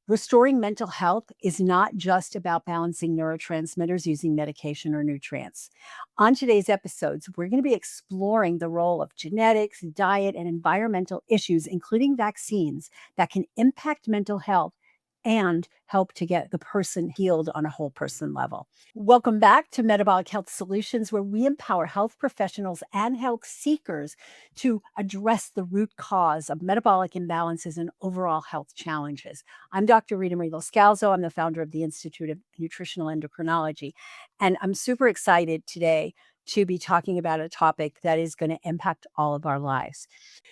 Restoring mental health is not just about balancing neurotransmitters using medication or nutrients. On today's episodes, we're going to be exploring the role of genetics, diet, and environmental issues, including vaccines, that can impact mental health and help to get the person healed on a whole person level. Welcome back to Metabolic Health Solutions, where we empower health professionals and health seekers to address the root cause of metabolic imbalances and overall health challenges. I'm Dr. Ritamarie Loscalzo. I'm the founder of the Institute of Nutritional Endocrinology. And I'm super excited today to be talking about a topic that is going to impact all of our lives.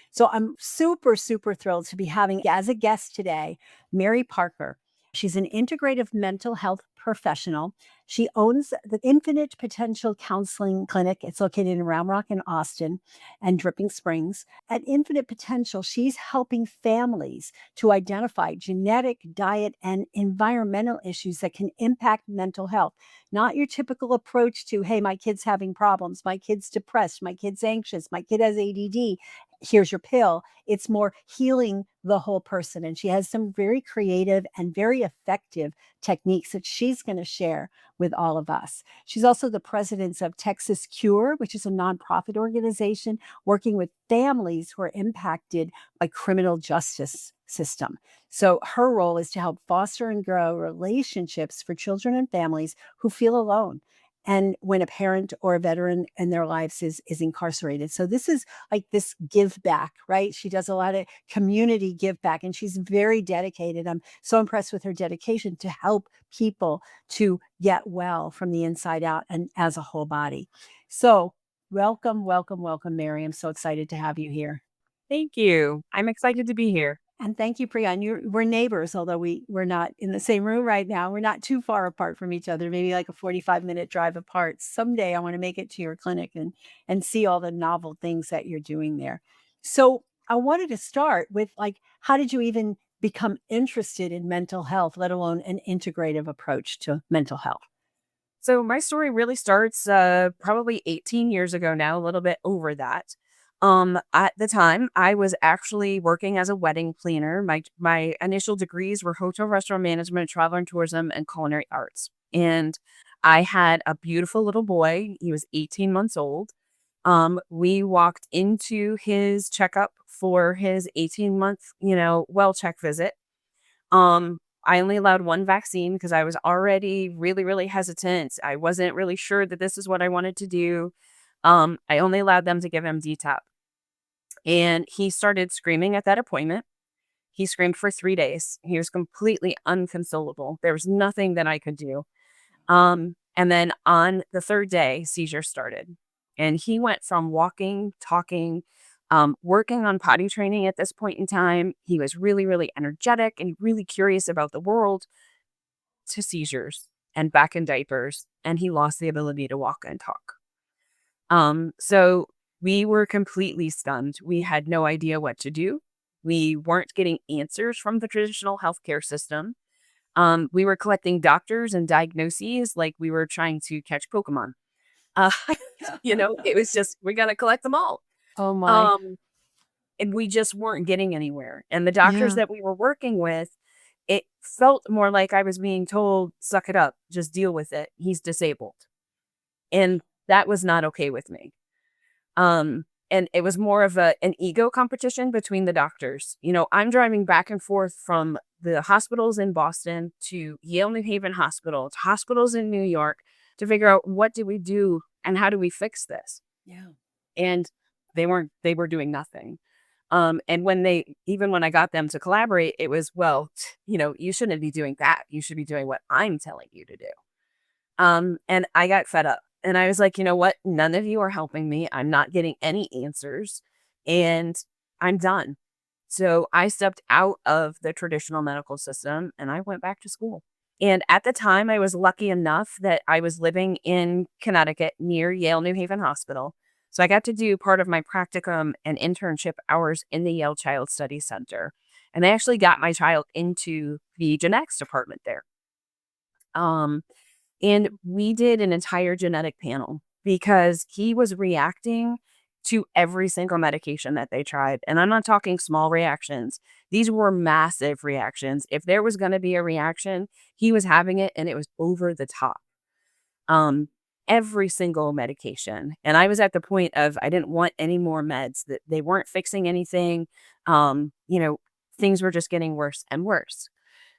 So I'm super, super thrilled to be having as a guest today, Mary Parker. She's an integrative mental health professional. She owns the Infinite Potential Counseling Clinic. It's located in Round Rock in Austin and Dripping Springs. At Infinite Potential, she's helping families to identify genetic, diet, and environmental issues that can impact mental health. Not your typical approach to, hey, my kid's having problems, my kid's depressed, my kid's anxious, my kid has ADD. Here's your pill. It's more healing the whole person. And she has some very creative and very effective techniques that she's going to share with all of us. She's also the president of Texas Cure, which is a nonprofit organization working with families who are impacted by criminal justice system. So her role is to help foster and grow relationships for children and families who feel alone, and when a parent or a veteran in their lives is incarcerated. So this is like this give back, right? She does a lot of community give back, and she's very dedicated. I'm so impressed with her dedication to help people to get well from the inside out and as a whole body. So welcome, welcome, welcome, Mary. I'm so excited to have you here. Thank you. I'm excited to be here. And thank you, Priya. And we're neighbors, although we're not in the same room right now. We're not too far apart from each other, maybe like a 45-minute drive apart. Someday I want to make it to your clinic and see all the novel things that you're doing there. So I wanted to start with, like, how did you even become interested in mental health, let alone an integrative approach to mental health? So my story really starts probably 18 years ago now, a little bit over that. At the time, I was actually working as a wedding planner. My initial degrees were hotel restaurant management, travel and tourism, and culinary arts. And I had a beautiful little boy. He was 18 months old. We walked into his checkup for his 18-month, well check visit. I only allowed one vaccine because I was already really, really hesitant. I wasn't really sure that this is what I wanted to do. I only allowed them to give him DTaP. And he started screaming at that appointment. He screamed for 3 days. He was completely unconsolable. There was nothing that I could do. And then on the third day, seizures started. And he went from walking, talking, working on potty training at this point in time. He was really, really energetic and really curious about the world, to seizures and back in diapers. And he lost the ability to walk and talk. So we were completely stunned. We had no idea what to do. We weren't getting answers from the traditional healthcare system. We were collecting doctors and diagnoses like we were trying to catch Pokemon. Uh, it was just, we got to collect them all. Oh my. Um, and we just weren't getting anywhere. And the doctors Yeah. that we were working with, it felt more like I was being told, suck it up, just deal with it. He's disabled. And that was not okay with me. And it was more of an ego competition between the doctors. I'm driving back and forth from the hospitals in Boston to Yale New Haven Hospital to hospitals in New York to figure out what do we do and how do we fix this. Yeah. And they were doing nothing. And even when I got them to collaborate, it was, well, you shouldn't be doing that. You should be doing what I'm telling you to do. And I got fed up and I was like, you know what? None of you are helping me. I'm not getting any answers and I'm done. So I stepped out of the traditional medical system and I went back to school. And at the time, I was lucky enough that I was living in Connecticut near Yale New Haven Hospital. So I got to do part of my practicum and internship hours in the Yale Child Study Center. And I actually got my child into the genetics department there. And we did an entire genetic panel because he was reacting to every single medication that they tried. And I'm not talking small reactions. These were massive reactions. If there was going to be a reaction, he was having it and it was over the top. Um, every single medication. And I was at the point of I didn't want any more meds, that they weren't fixing anything. You know, things were just getting worse and worse.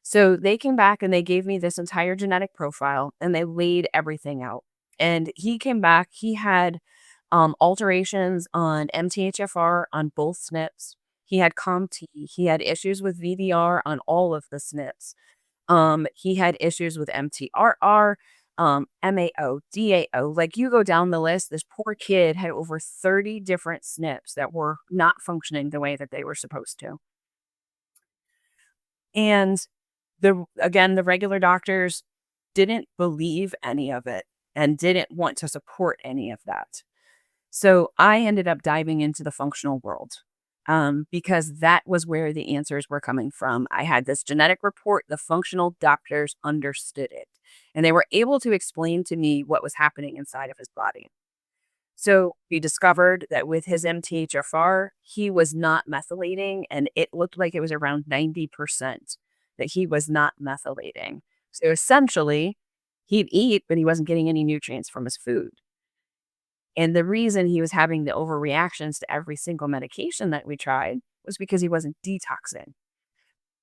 So they came back and they gave me this entire genetic profile and they laid everything out. And he came back, he had alterations on MTHFR on both SNPs. He had COMT. He had issues with VDR on all of the SNPs. He had issues with MTRR, MAO, DAO. Like you go down the list, this poor kid had over 30 different SNPs that were not functioning the way that they were supposed to. And the regular doctors didn't believe any of it and didn't want to support any of that. So I ended up diving into the functional world because that was where the answers were coming from. I had this genetic report, the functional doctors understood it, and they were able to explain to me what was happening inside of his body. So we discovered that with his MTHFR, he was not methylating, and it looked like it was around 90% that he was not methylating. So essentially, he'd eat, but he wasn't getting any nutrients from his food. And the reason he was having the overreactions to every single medication that we tried was because he wasn't detoxing.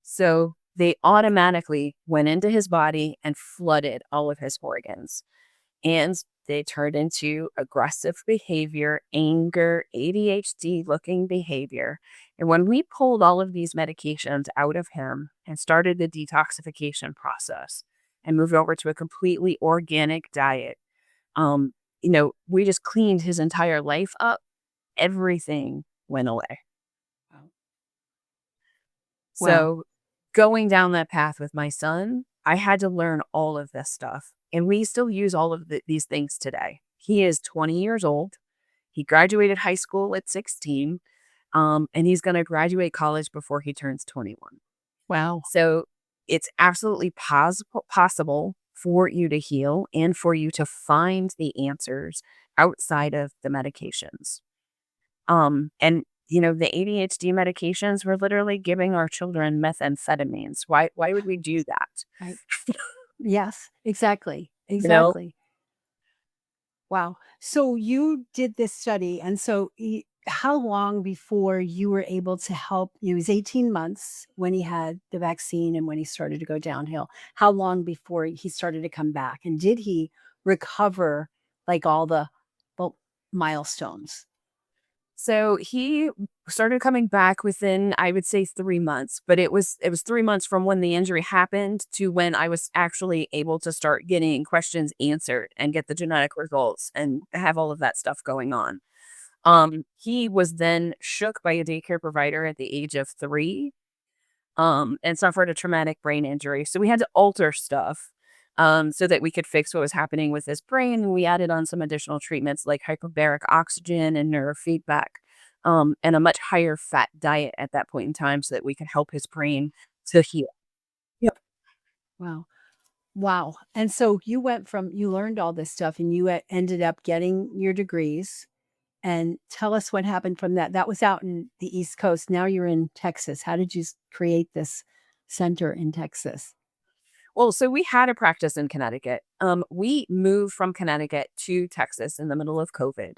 So they automatically went into his body and flooded all of his organs. And they turned into aggressive behavior, anger, ADHD looking behavior. And when we pulled all of these medications out of him and started the detoxification process and moved over to a completely organic diet, um, we just cleaned his entire life up. Everything went away. Wow. Wow. So going down that path with my son, I had to learn all of this stuff. And we still use all of these things today. He is 20 years old. He graduated high school at 16, and he's going to graduate college before he turns 21. Wow. So it's absolutely possible for you to heal and for you to find the answers outside of the medications. And the ADHD medications, we're literally giving our children methamphetamines. Why would we do that? Right. Yes, exactly. You know? Exactly. Wow. So you did this study, and so how long before you were able to help? It was 18 months when he had the vaccine and when he started to go downhill. How long before he started to come back? And did he recover like all the well, milestones? So he started coming back within, I would say, 3 months, but it was 3 months from when the injury happened to when I was actually able to start getting questions answered and get the genetic results and have all of that stuff going on. He was then shook by a daycare provider at the age of 3, and suffered a traumatic brain injury. So we had to alter stuff so that we could fix what was happening with his brain. And we added on some additional treatments like hyperbaric oxygen and neurofeedback, and a much higher fat diet at that point in time so that we could help his brain to heal. Yep. Wow. Wow. And so you learned all this stuff and you ended up getting your degrees. And tell us what happened from that. That was out in the East Coast. Now you're in Texas. How did you create this center in Texas? Well, so we had a practice in Connecticut. We moved from Connecticut to Texas in the middle of COVID,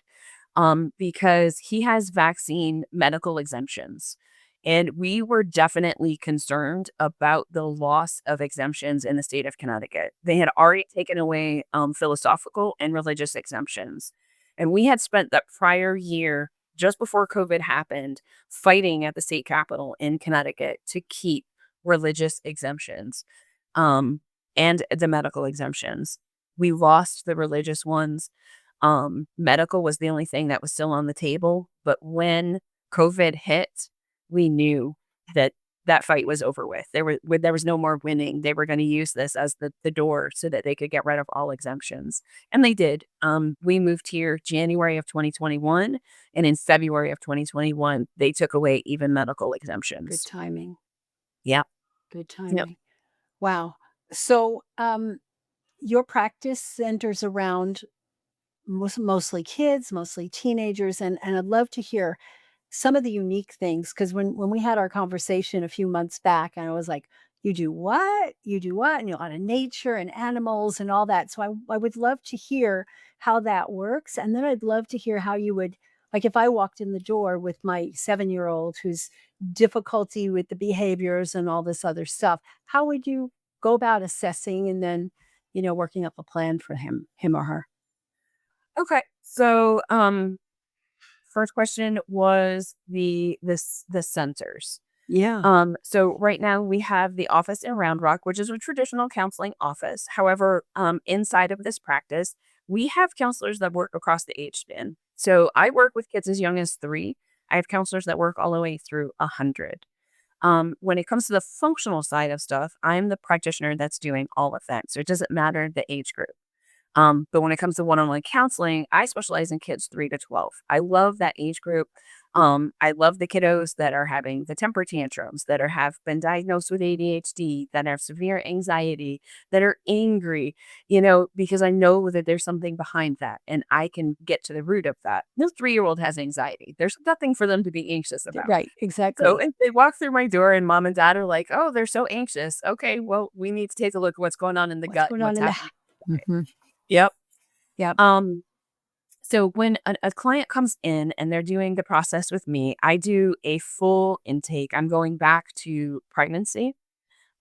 because he has vaccine medical exemptions. And we were definitely concerned about the loss of exemptions in the state of Connecticut. They had already taken away philosophical and religious exemptions. And we had spent that prior year, just before COVID happened, fighting at the state capitol in Connecticut to keep religious exemptions, um, and the medical exemptions. We lost the religious ones. Medical was the only thing that was still on the table. But when COVID hit, we knew that that fight was over with. There was no more winning. They were going to use this as the door so that they could get rid of all exemptions. And they did. We moved here January of 2021. And in February of 2021, they took away even medical Good exemptions. timing. Yeah. Good Yep. timing. Wow. So your practice centers around mostly kids, mostly teenagers, and I'd love to hear some of the unique things, because when we had our conversation a few months back, and I was like, "You do what? You do what?" And, a lot of nature and animals and all that. So I would love to hear how that works, and then I'd love to hear how you would, like, if I walked in the door with my seven-year-old who's difficulty with the behaviors and all this other stuff, how would you go about assessing and then, working up a plan for him or her? Okay. So, first question was the sensors. Yeah. So right now we have the office in Round Rock, which is a traditional counseling office. However, inside of this practice, we have counselors that work across the age span. So I work with kids as young as 3. I have counselors that work all the way through 100. When it comes to the functional side of stuff, I'm the practitioner that's doing all of that. So it doesn't matter the age group. But when it comes to one-on-one counseling, I specialize in kids 3 to 12. I love that age group. I love the kiddos that are having the temper tantrums, that have been diagnosed with ADHD, that have severe anxiety, that are angry, because I know that there's something behind that and I can get to the root of that. No 3-year-old has anxiety. There's nothing for them to be anxious about. Right, So exactly. if they walk through my door and mom and dad are like, oh, they're so anxious. Okay, well, we need to take a look at what's going on in the What's gut going and on what's in the happening. Mhm. Yep. Yep. Um, so when a client comes in and they're doing the process with me, I do a full intake. I'm going back to pregnancy.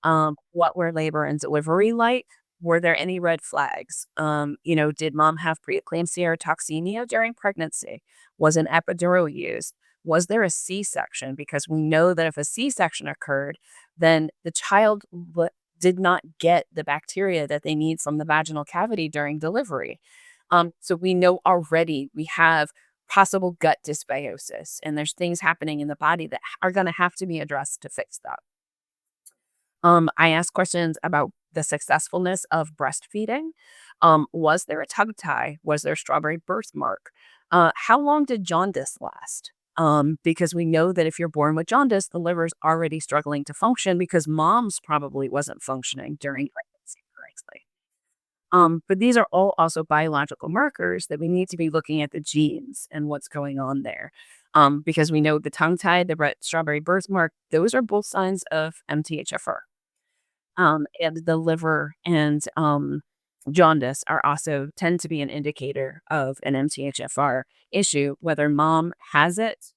What were labor and delivery like? Were there any red flags? Did mom have preeclampsia or toxemia during pregnancy? Was an epidural used? Was there a C-section? Because we know that if a C-section occurred, then the child did not get the bacteria that they need from the vaginal cavity during delivery. So we know already we have possible gut dysbiosis, and there's things happening in the body that are going to have to be addressed to fix that. I asked questions about the successfulness of breastfeeding. Was there a tongue tie? Was there strawberry birthmark? How long did jaundice last? Because we know that if you're born with jaundice, the liver's already struggling to function because mom's probably wasn't functioning during pregnancy correctly. But these are all also biological markers that we need to be looking at the genes and what's going on there. Because we know the tongue tie, the strawberry birthmark, those are both signs of MTHFR. And the liver and jaundice are also tend to be an indicator of an MTHFR issue. Whether mom has it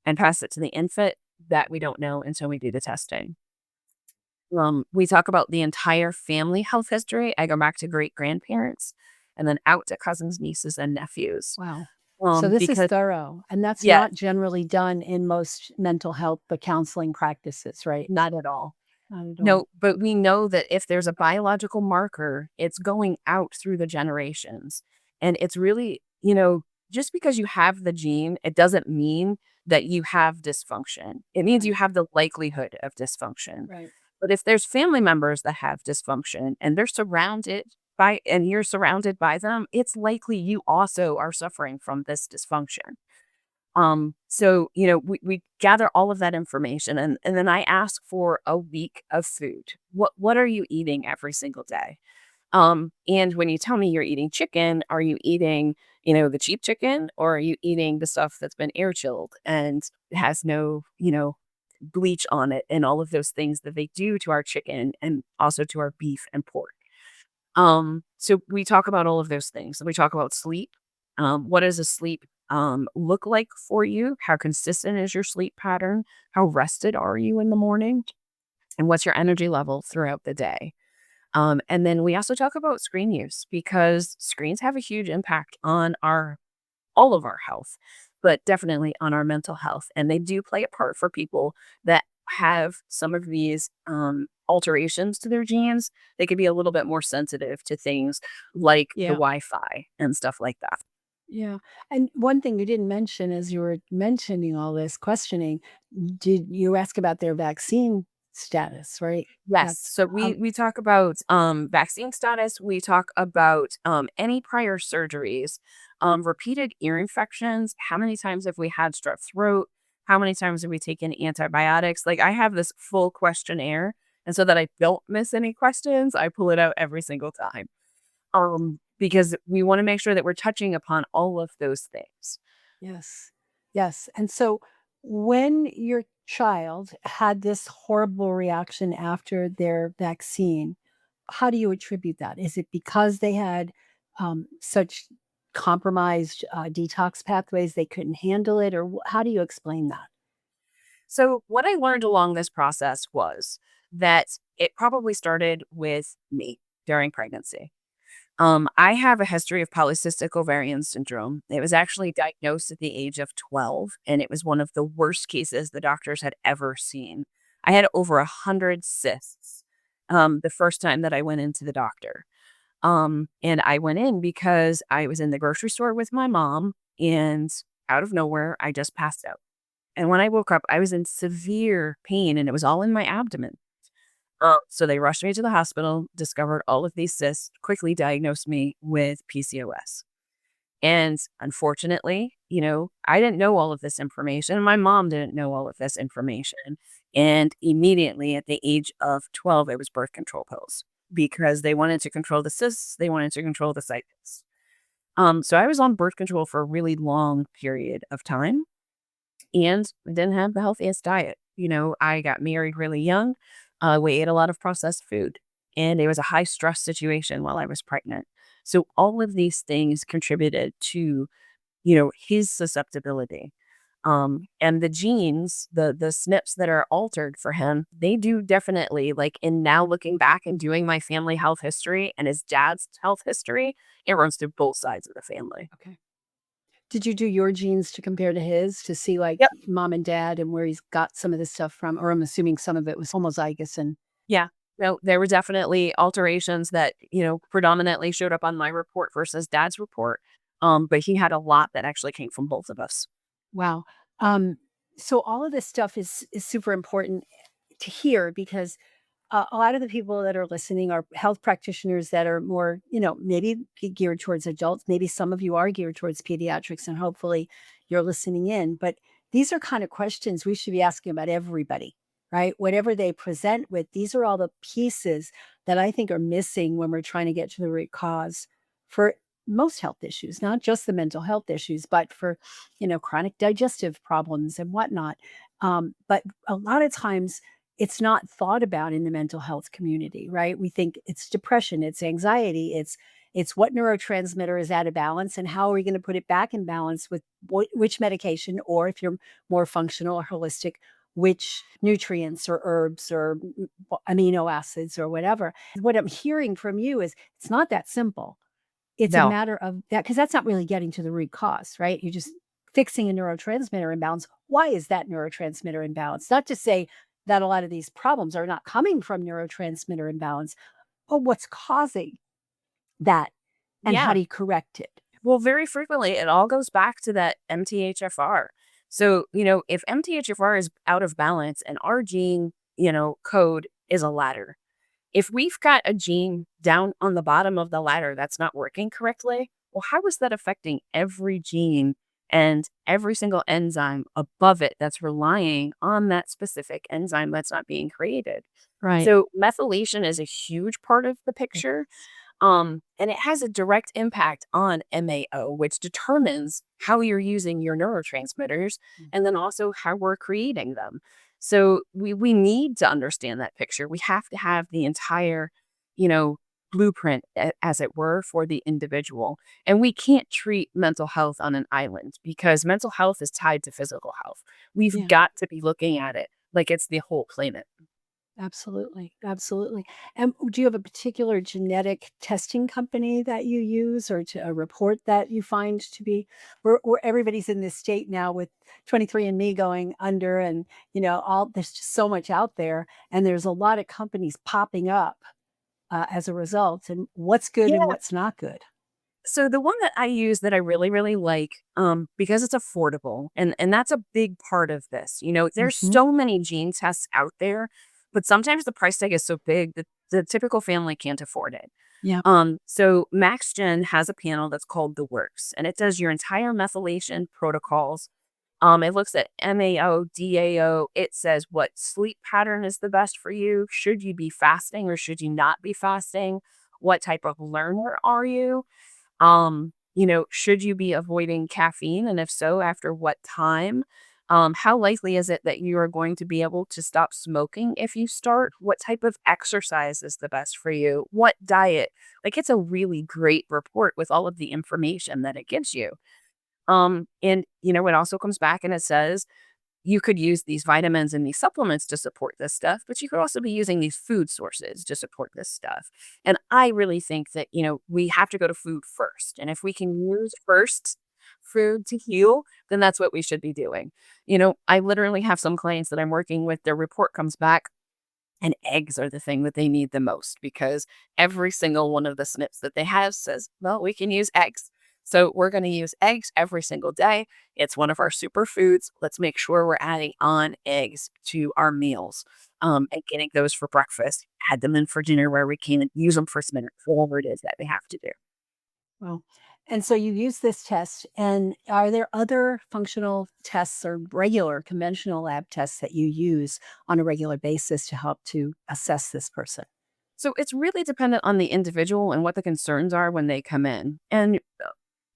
and pass it to the infant, that we don't know until we do the testing. We talk about the entire family health history. I go back to great grandparents and then out to cousins, nieces, and nephews. Wow. So this is Because thorough, and that's yes, not generally done in most mental health, but counseling practices, right? not at all. Not at all. No, but we know that if there's a biological marker, it's going out through the generations. And it's really, just because you have the gene, it doesn't mean that you have dysfunction. It means you Right. have the likelihood of dysfunction. Right. But if there's family members that have dysfunction and you're surrounded by them, it's likely you also are suffering from this dysfunction. So, we gather all of that information and then I ask for a week of food. What are you eating every single day? And when you tell me you're eating chicken, are you eating, the cheap chicken or are you eating the stuff that's been air chilled and has no, bleach on it and all of those things that they do to our chicken and also to our beef and pork. So we talk about all of those things. We talk about sleep. What does a sleep look like for you? How consistent is your sleep pattern? How rested are you in the morning? And what's your energy level throughout the day? And then we also talk about screen use because screens have a huge impact on all of our health, but definitely on our mental health. And they do play a part for people that have some of these alterations to their genes. They could be a little bit more sensitive to things like the Yeah. Wi Fi and stuff like that. Yeah. And one thing you didn't mention as you were mentioning all this questioning, did you ask about their vaccine status, right? Yes. That's So we talk about vaccine status. We talk about any prior surgeries, repeated ear infections. How many times have we had strep throat? How many times have we taken antibiotics? Like I have this full questionnaire, and so that I don't miss any questions, I pull it out every single time. because we want to make sure that we're touching upon all of those things. Yes. Yes. And so when your child had this horrible reaction after their vaccine, how do you attribute that? Is it because they had such compromised detox pathways they couldn't handle it, or how do you explain that? So, what I learned along this process was that it probably started with me during pregnancy. I have a history of polycystic ovarian syndrome. It was actually diagnosed at the age of 12, and it was one of the worst cases the doctors had ever seen. I had over 100 cysts the first time that I went into the doctor. And I went in because I was in the grocery store with my mom, and out of nowhere, I just passed out. And when I woke up, I was in severe pain, and it was all in my abdomen. So they rushed me to the hospital, discovered all of these cysts, quickly diagnosed me with PCOS. And unfortunately, I didn't know all of this information. My mom didn't know all of this information. And immediately at the age of 12, it was birth control pills because they wanted to control the cysts, they wanted to control the cycles. So I was on birth control for a really long period of time and didn't have the healthiest diet. I got married really young. We ate a lot of processed food, and it was a high stress situation while I was pregnant. So all of these things contributed to, his susceptibility. And the genes, the SNPs that are altered for him, they do definitely like in now looking back and doing my family health history and his dad's health history, it runs through both sides of the family. Okay. Did you do your genes to compare to his to see like Yep. mom and dad and where he's got some of this stuff from? Or I'm assuming some of it was homozygous and Yeah. No, there were definitely alterations that, predominantly showed up on my report versus dad's report. But he had a lot that actually came from both of us. wow. Um, so all of this stuff is super important to hear because a lot of the people that are listening are health practitioners that are more, maybe geared towards adults. Maybe some of you are geared towards pediatrics, and hopefully you're listening in. But these are kind of questions we should be asking about everybody, right? Whatever they present with, these are all the pieces that I think are missing when we're trying to get to the root cause for most health issues, not just the mental health issues, but for, chronic digestive problems and whatnot. But a lot of times, it's not thought about in the mental health community, right? We think it's depression, it's anxiety, it's what neurotransmitter is out of balance and how are we going to put it back in balance with which medication, or if you're more functional or holistic, which nutrients or herbs or amino acids or whatever. What I'm hearing from you is it's not that simple. It's a No. matter of that because that's not really getting to the root cause, right? You're just fixing a neurotransmitter imbalance. Why is that neurotransmitter imbalance? Not to say that a lot of these problems are not coming from neurotransmitter imbalance, but what's causing that and how Yeah. do you correct it? Well, very frequently, it all goes back to that MTHFR. So, if MTHFR is out of balance and our gene, code is a ladder, if we've got a gene down on the bottom of the ladder that's not working correctly, well, how is that affecting every gene and every single enzyme above it that's relying on that specific enzyme that's not being created? Right. So, methylation is a huge part of the It picture. is. And it has a direct impact on MAO, which determines how you're using your neurotransmitters Mm. and then also how we're creating them. So we need to understand that picture. We have to have the entire, you know, blueprint, as it were, for the individual. And we can't treat mental health on an island because mental health is tied to physical health. We've Yeah. got to be looking at it like it's the whole planet. Absolutely, absolutely. And do you have a particular genetic testing company that you use or to a report that you find to be where everybody's in this state now with 23andMe going under and all there's just so much out there and there's a lot of companies popping up as a result and what's good and Yeah. what's not good. So the one that I use that I really, really like, because it's affordable, and that's a big part of this. There's Hmm. so many gene tests out there, but sometimes the price tag is so big that the typical family can't afford it. Yeah. So MaxGen has a panel that's called the Works, and it does your entire methylation protocols. It looks at MAO, DAO. It says what sleep pattern is the best for you. Should you be fasting or should you not be fasting? What type of learner are you? Should you be avoiding caffeine? And if so, after what time? How likely is it that you are going to be able to stop smoking if you start? What type of exercise is the best for you? What diet? Like, it's a really great report with all of the information that it gives you. It also comes back and it says you could use these vitamins and these supplements to support this stuff, but you could also be using these food sources to support this stuff. And I really think that, we have to go to food first. And if we can use first food to heal, then that's what we should be doing. I literally have some clients that I'm working with, their report comes back and eggs are the thing that they need the most because every single one of the SNPs that they have says, well, we can use eggs. So we're going to use eggs every single day. It's one of our superfoods. Let's make sure we're adding on eggs to our meals and getting those for breakfast. Add them in for dinner where we can, use them for dinner, whatever it is that they have to do. Well, and so you use this test, and are there other functional tests or regular conventional lab tests that you use on a regular basis to help to assess this person? So it's really dependent on the individual and what the concerns are when they come in. And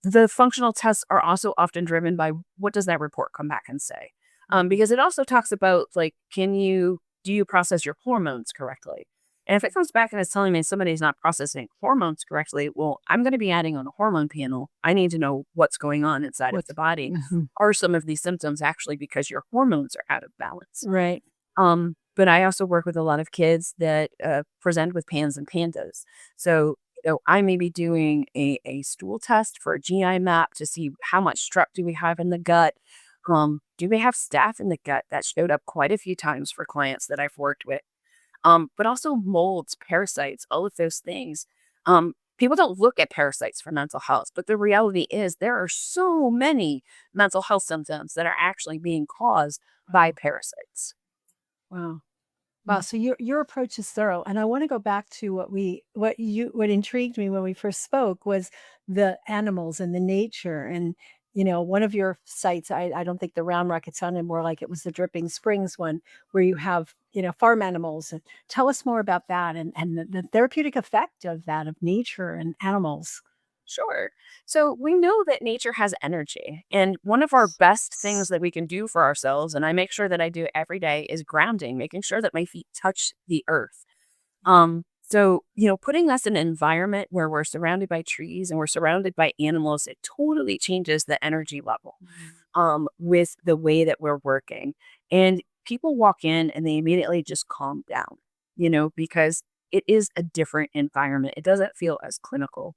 the functional tests are also often driven by what does that report come back and say? Because it also talks about like, do you process your hormones correctly? And if it comes back and it's telling me somebody's not processing hormones correctly, well, I'm going to be adding on a hormone panel. I need to know what's going on inside of What's the body. Mhm. Are some of these symptoms actually because your hormones are out of balance? Right. But I also work with a lot of kids that present with PANS and PANDAS. So, I may be doing a stool test for a GI map to see how much strep do we have in the gut. Do we have staph in the gut? That showed up quite a few times for clients that I've worked with. But also molds, parasites, all of those things. People don't look at parasites for mental health, but the reality is there are so many mental health symptoms that are actually being caused by Wow. parasites. Wow. Wow, so your approach is thorough, and I wanna go back to what intrigued me when we first spoke was the animals and the nature, and, one of your sites, I don't think the Round Rock, it sounded more like it was the Dripping Springs one, where you have, farm animals, and tell us more about that and the therapeutic effect of that, of nature and animals. Sure. So we know that nature has energy. And one of our best things that we can do for ourselves, and I make sure that I do it every day, is grounding, making sure that my feet touch the earth. Putting us in an environment where we're surrounded by trees and we're surrounded by animals, it totally changes the energy level Mm. with the way that we're working. And people walk in and they immediately just calm down, because it is a different environment. It doesn't feel as clinical.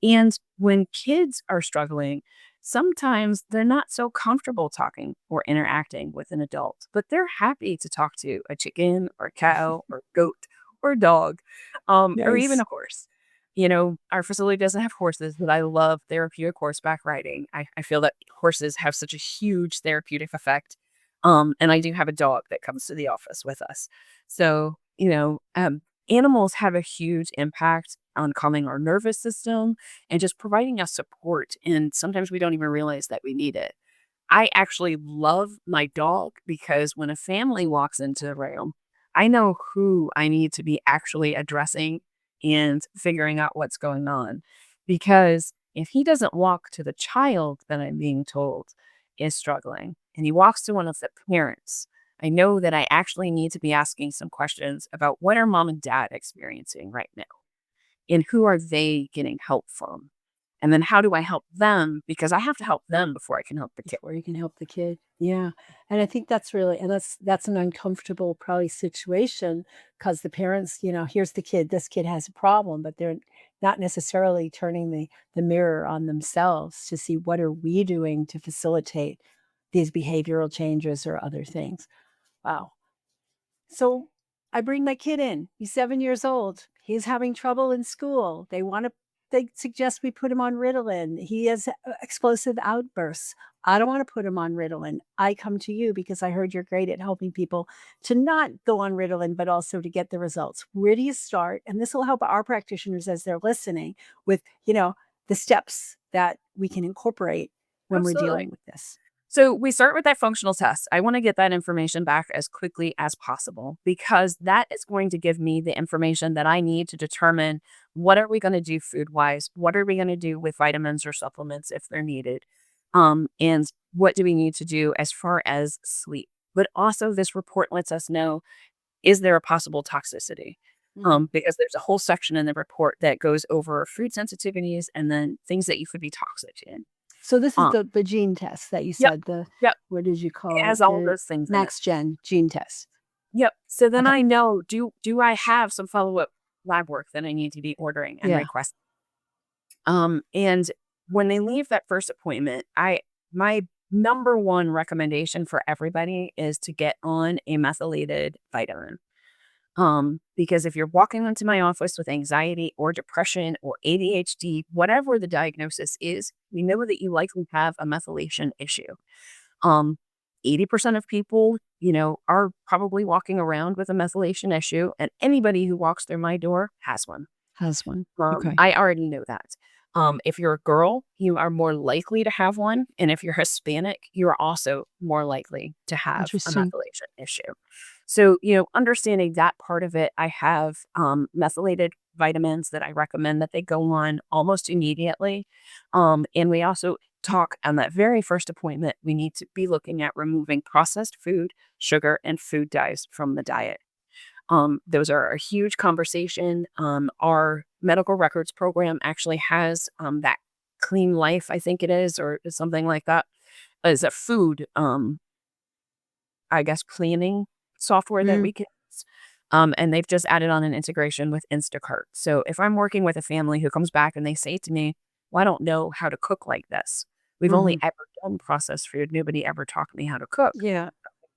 And when kids are struggling, sometimes they're not so comfortable talking or interacting with an adult, but they're happy to talk to a chicken or a cow or goat or a dog or even Nice. a horse. Our facility doesn't have horses, but I love therapeutic horseback riding. I feel that horses have such a huge therapeutic effect. And I do have a dog that comes to the office with us. So, animals have a huge impact on calming our nervous system and just providing us support. And sometimes we don't even realize that we need it. I actually love my dog because when a family walks into the room, I know who I need to be actually addressing and figuring out what's going on. Because if he doesn't walk to the child that I'm being told is struggling and he walks to one of the parents, I know that I actually need to be asking some questions about what are mom and dad experiencing right now and who are they getting help from? And then how do I help them? Because I have to help them before I can help the kid. Before you can help the kid. Yeah, and I think that's really and that's an uncomfortable probably situation because the parents, here's the kid, this kid has a problem, but they're not necessarily turning the mirror on themselves to see what are we doing to facilitate these behavioral changes or other things. Wow. So I bring my kid in. He's 7 years old. He's having trouble in school. They suggest we put him on Ritalin. He has explosive outbursts. I don't want to put him on Ritalin. I come to you because I heard you're great at helping people to not go on Ritalin, but also to get the results. Where do you start? And this will help our practitioners as they're listening with, the steps that we can incorporate when we're dealing Absolutely. with this. So we start with that functional test. I want to get that information back as quickly as possible because that is going to give me the information that I need to determine what are we going to do food wise, what are we going to do with vitamins or supplements if they're needed, and what do we need to do as far as sleep. But also, this report lets us know, is there a possible toxicity? Mhm. Because there's a whole section in the report that goes over food sensitivities and then things that you could be toxic in. So this is Um, the gene test that you yep, said, the yep. what did you It call has it? all of The those things in it. Max Gen gene test. Yep. So then Okay. I know, do I have some follow-up lab work that I need to be ordering and Yeah. request? And when they leave that first appointment, my number one recommendation for everybody is to get on a methylated vitamin. Because if you're walking into my office with anxiety or depression or ADHD, whatever the diagnosis is, we know that you likely have a methylation issue. Um, 80% of people, are probably walking around with a methylation issue, and anybody who walks through my door has one. Has one. Okay. I already know that. If you're a girl, you are more likely to have one. And if you're Hispanic, you're also more likely to have a Interesting. methylation issue. So, understanding that part of it, I have methylated vitamins that I recommend that they go on almost immediately. And we also talk on that very first appointment, we need to be looking at removing processed food, sugar, and food dyes from the diet. Those are a huge conversation. Our medical records program actually has that Clean Life, I think it is, or something like that, is a food, I guess, planning software that Mm, we can use. And they've just added on an integration with Instacart. So if I'm working with a family who comes back and they say to me, well, I don't know how to cook like this. We've only mhm. ever done processed food. Nobody ever taught me how to cook. Yeah.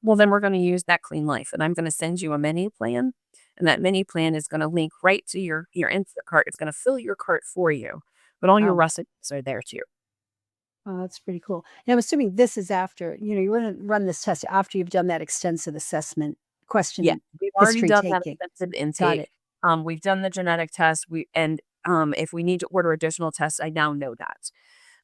Well, then we're gonna use that Clean Life, and I'm gonna send you a menu plan, and that menu plan is gonna link right to your Instacart. It's gonna fill your cart for you, but all your Wow. recipes are there too. Oh, that's pretty cool. And I'm assuming this is after, you wanna run this test after you've done that extensive assessment Yeah, question we've already history done that taking. extensive Got intake. it. We've done the genetic test. If we need to order additional tests, I now know that.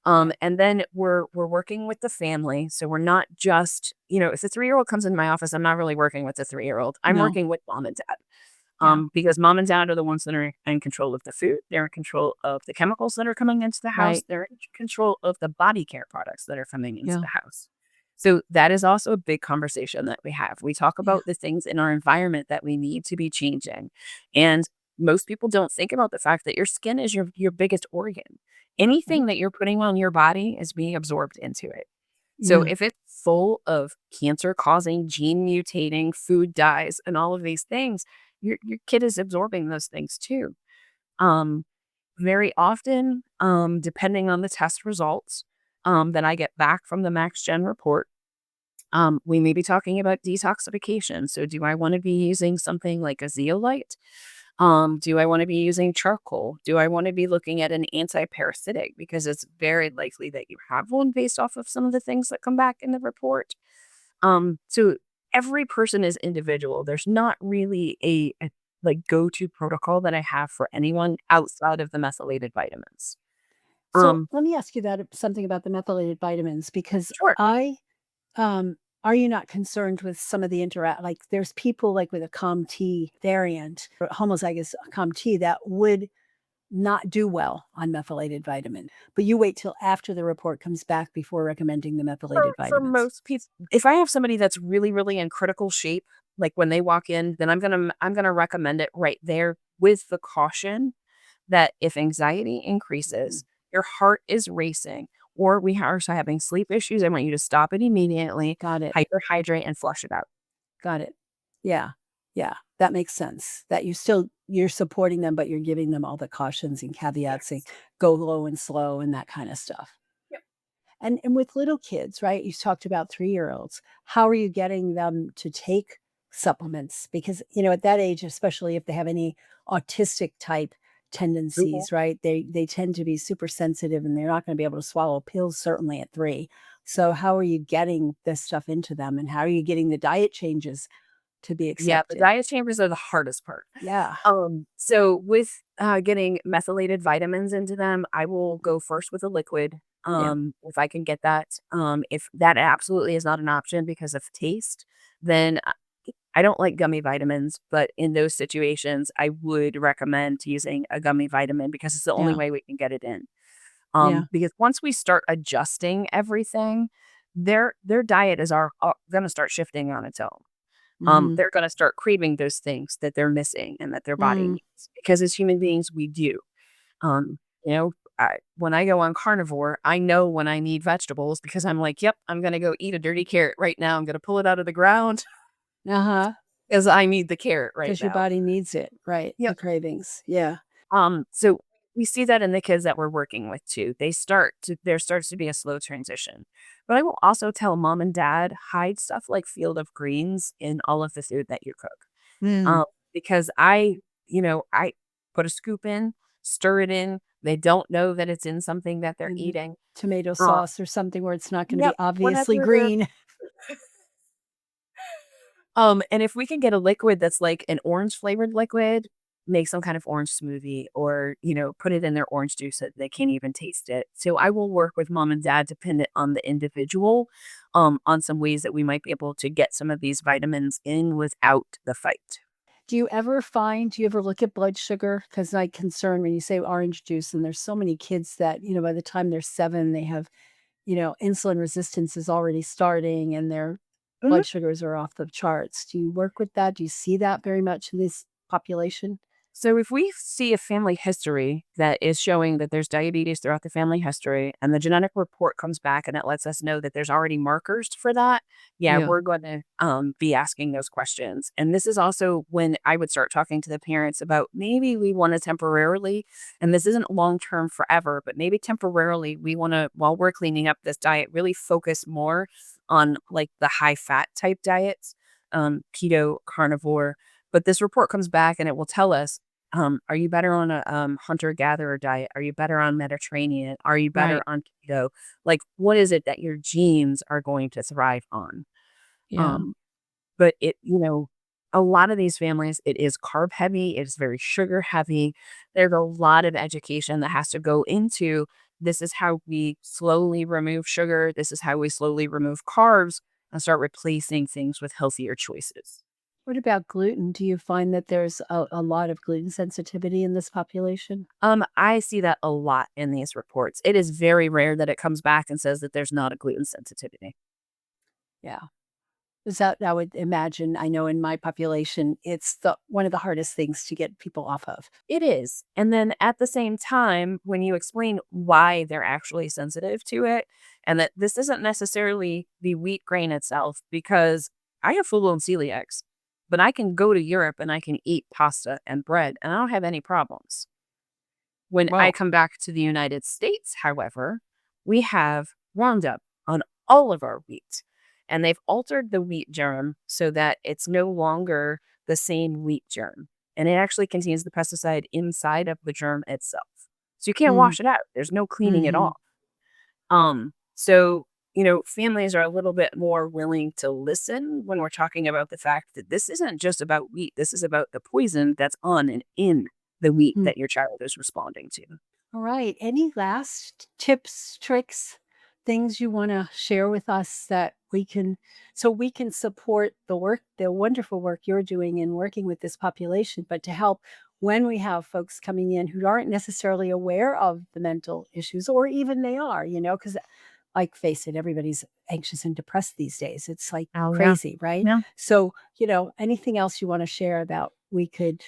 Yeah. And then we're working with the family, so we're not just if the 3-year-old comes into my office, I'm not really working with the 3-year-old. I'm No. working with mom and dad. Yeah. Because mom and dad are the ones that are in control of the food. They're in control of the chemicals that are coming into the house. Right. They're in control of the body care products that are coming into Yeah. the house. So that is also a big conversation that we have. We talk Yeah. about the things in our environment that we need to be changing. And most people don't think about the fact that your skin is your biggest organ. Anything Right. that you're putting on your body is being absorbed into it. So Yeah. if it's full of cancer causing, gene mutating food dyes and all of these things, your kid is absorbing those things too. Um, Very often, depending on the test results that I get back from the Max Gen report, we may be talking about detoxification. So, do I want to be using something like a zeolite? Do I want to be using charcoal? Do I want to be looking at an anti-parasitic? Because it's very likely that you have one based off of some of the things that come back in the report. So every person is individual. There's not really a like go-to protocol that I have for anyone outside of the methylated vitamins. So Um, let me ask you something about the methylated vitamins because sure. I are you not concerned with some of the interact like there's people like with a COMT variant or homozygous COMT that would not do well on methylated vitamin, but you wait till after the report comes back before recommending the methylated For vitamins. most people, if I have somebody that's really, really in critical shape, like when they walk in, then I'm gonna recommend it right there with the caution that if anxiety Mhm. increases, your heart is racing, or we are having sleep issues, I want you to stop it immediately, Got it. hyperhydrate, and flush it out. Got it. Yeah. Yeah. That makes sense. That you're supporting them, but you're giving them all the cautions and caveats and Yes. go low and slow and that kind of stuff. Yep. And with little kids, right? You talked about 3-year-olds. How are you getting them to take supplements? Because, at that age, especially if they have any autistic type Mhm. tendencies, right? They tend to be super sensitive and they're not going to be able to swallow pills certainly at 3. So how are you getting this stuff into them and how are you getting the diet changes to be Yeah, the accepted? diet chambers are the hardest part. Yeah. So with getting methylated vitamins into them, I will go first with a liquid. Yeah. if I can get that. If that absolutely is not an option because of taste, then I don't like gummy vitamins, but in those situations, I would recommend using a gummy vitamin because it's the only Yeah. way we can get it in. Yeah. Because once we start adjusting everything, their diet is going to start shifting on its own. Mhm. They're going to start craving those things that they're missing and that their body Mm. needs because as human beings, we do. You know, when I go on carnivore, I know when I need vegetables because I'm like, yep, I'm going to go eat a dirty carrot right now. I'm going to pull it out of the ground Uh-huh. because I need the carrot right 'Cause your now. body needs it, right, the Yep. cravings, yeah. So we see that in the kids that we're working with too. There starts to be a slow transition. But I will also tell mom and dad hide stuff like field of greens in all of the food that you cook. Mm. Um, because I put a scoop in, stir it in. They don't know that it's in something that they're Mhm. eating. Tomato Uh, sauce or something where it's not gonna yep, be obviously whenever they're green. and if we can get a liquid that's like an orange flavored liquid, make some kind of orange smoothie or, put it in their orange juice so they can't even taste it. So I will work with mom and dad dependent on the individual, on some ways that we might be able to get some of these vitamins in without the fight. Do you ever look at blood sugar? Because my concern when you say orange juice, and there's so many kids that, by the time they're 7, they have, insulin resistance is already starting and their blood sugars are off the charts. Do you work with that? Do you see that very much in this population? So if we see a family history that is showing that there's diabetes throughout the family history and the genetic report comes back and it lets us know that there's already markers for that, yeah, Yeah. we're going to be asking those questions. And this is also when I would start talking to the parents about maybe we want to temporarily, and this isn't long term forever, but maybe temporarily we want to, while we're cleaning up this diet, really focus more on like the high fat type diets, keto, carnivore. But this report comes back and it will tell us, are you better on a hunter-gatherer diet? Are you better on Mediterranean? Are you better Right. on keto? Like, what is it that your genes are going to thrive on? Yeah. Um, but a lot of these families, it is carb heavy, it's very sugar heavy. There's a lot of education that has to go into this is how we slowly remove sugar, this is how we slowly remove carbs and start replacing things with healthier choices. What about gluten? Do you find that there's a lot of gluten sensitivity in this population? I see that a lot in these reports. It is very rare that it comes back and says that there's not a gluten sensitivity. Yeah. Is that I would imagine, I know in my population, it's the one of the hardest things to get people off of. It is. And then at the same time, when you explain why they're actually sensitive to it, and that this isn't necessarily the wheat grain itself, because I have full blown celiacs, but I can go to Europe and I can eat pasta and bread and I don't have any problems. When I Wow. come back to the United States, however, we have Roundup on all of our wheat. And they've altered the wheat germ so that it's no longer the same wheat germ. And it actually contains the pesticide inside of the germ itself. So you can't Mm. wash it out. There's no cleaning at Mhm. all. So families are a little bit more willing to listen when we're talking about the fact that this isn't just about wheat. This is about the poison that's on and in the wheat Mm. that your child is responding to. All right. Any last tips, tricks, things you wanna share with us that we can support the wonderful work you're doing in working with this population, but to help when we have folks coming in who aren't necessarily aware of the mental issues or even they are, because like, face it, everybody's anxious and depressed these days. It's, like, Oh, yeah. crazy, right? Yeah. So, anything else you wanna share about we could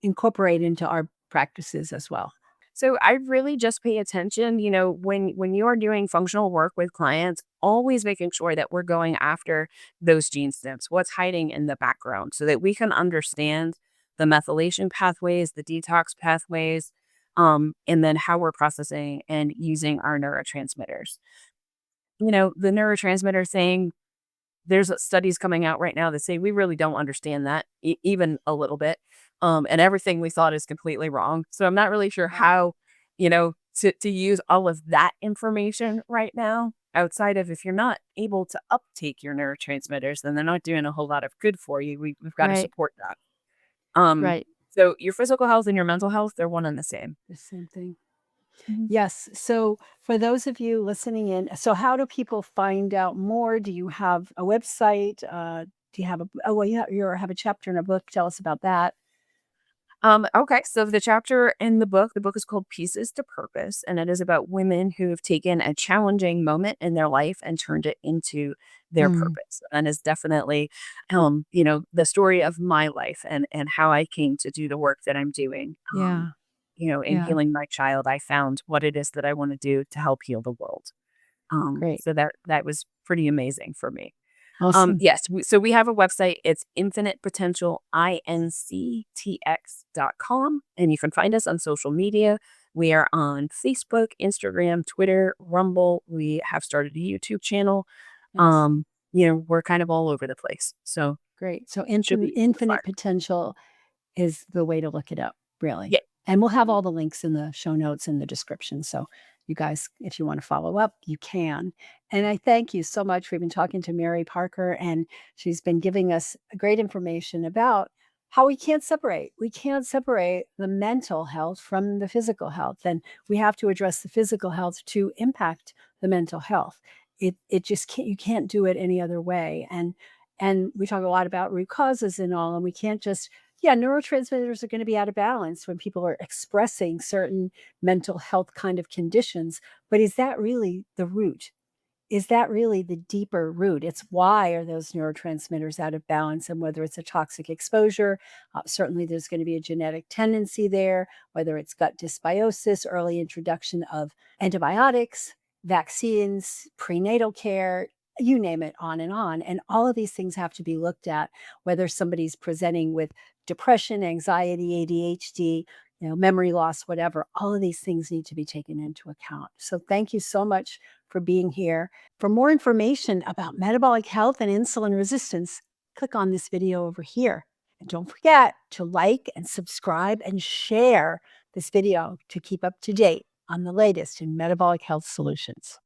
incorporate into our practices as well? So I really just pay attention, when you are doing functional work with clients, always making sure that we're going after those gene stems, what's hiding in the background so that we can understand the methylation pathways, the detox pathways, and then how we're processing and using our neurotransmitters. The neurotransmitter thing, there's studies coming out right now that say we really don't understand that even a little bit. And everything we thought is completely wrong. So I'm not really sure Wow. how, to use all of that information right now outside of if you're not able to uptake your neurotransmitters, then they're not doing a whole lot of good for you. We've got to Right, support that. Um, right. so your physical health and your mental health, they're one and the same. The same thing. Mhm. Yes. So for those of you listening in, so how do people find out more? Do you have a website? Do you have a, oh, well, you have a chapter in a book. Tell us about that. Okay, so the book is called Pieces to Purpose, and it is about women who have taken a challenging moment in their life and turned it into their Mm, purpose. And is definitely, the story of my life and how I came to do the work that I'm doing. yeah. In Yeah. healing my child, I found what it is that I want to do to help heal the world. Great. So that was pretty amazing for me. Awesome. Yes, so we have a website. It's infinitepotentialinctx.com, and you can find us on social media. We are on Facebook, Instagram, Twitter, Rumble. We have started a YouTube channel. Yes. We're kind of all over the place. So Great. So should infinite be fun. infinite potential is the way to look it up, really. Yeah. And we'll have all the links in the show notes in the description. So you guys, if you want to follow up, you can. And I thank you so much. We've been talking to Mary Parker, and she's been giving us great information about how we can't separate. We can't separate the mental health from the physical health. And we have to address the physical health to impact the mental health. It just can't, you can't do it any other way. And we talk a lot about root causes and all, and we can't just, yeah, neurotransmitters are going to be out of balance when people are expressing certain mental health kind of conditions. But is that really the root? Is that really the deeper root? It's why are those neurotransmitters out of balance, and whether it's a toxic exposure, certainly there's going to be a genetic tendency there, whether it's gut dysbiosis, early introduction of antibiotics, vaccines, prenatal care, you name it, on and on. And all of these things have to be looked at, whether somebody's presenting with depression, anxiety, ADHD, memory loss, whatever. All of these things need to be taken into account. So thank you so much for being here. For more information about metabolic health and insulin resistance, click on this video over here. And don't forget to like and subscribe and share this video to keep up to date on the latest in metabolic health solutions.